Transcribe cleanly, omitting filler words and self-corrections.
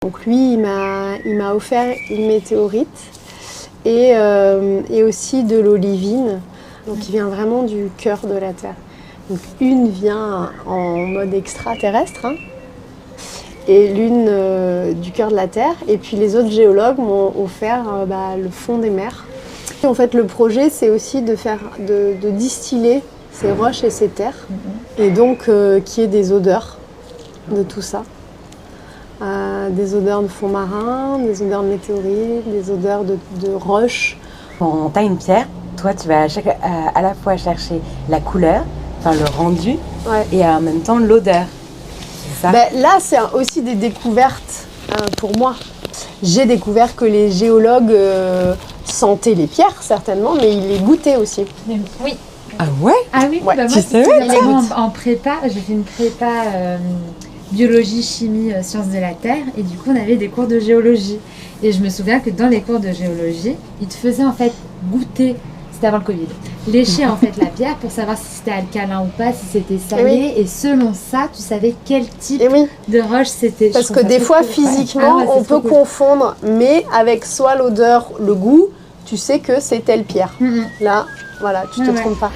Donc lui, il m'a offert une météorite et aussi de l'olivine, donc qui vient vraiment du cœur de la Terre. Donc une vient en mode extraterrestre, hein, et l'une du cœur de la Terre. Et puis les autres géologues m'ont offert le fond des mers. Et en fait, le projet, c'est aussi de distiller ces roches et ces terres, et donc qu'il y ait des odeurs de tout ça. Des odeurs de fond marin, des odeurs de météorites, des odeurs de roches. Quand tu as une pierre, toi tu vas à la fois chercher la couleur, enfin le rendu, Ouais. et en même temps l'odeur. C'est ça? Là, c'est aussi des découvertes pour moi. J'ai découvert que les géologues sentaient les pierres, certainement, mais ils les goûtaient aussi. Oui. Ah ouais? Ah oui, Ouais. moi, Tu savais c'était en prépa, j'ai fait une prépa biologie, chimie, sciences de la Terre, et du coup on avait des cours de géologie. Et je me souviens que dans les cours de géologie, ils te faisaient en fait goûter, c'était avant le Covid, lécher en fait la pierre pour savoir si c'était alcalin ou pas, si c'était salé, et selon ça, tu savais quel type de roche c'était. Parce que des fois, physiquement, on peut confondre, mais avec soit l'odeur, le goût, tu sais que c'est telle pierre. Là, voilà, tu te trompes pas.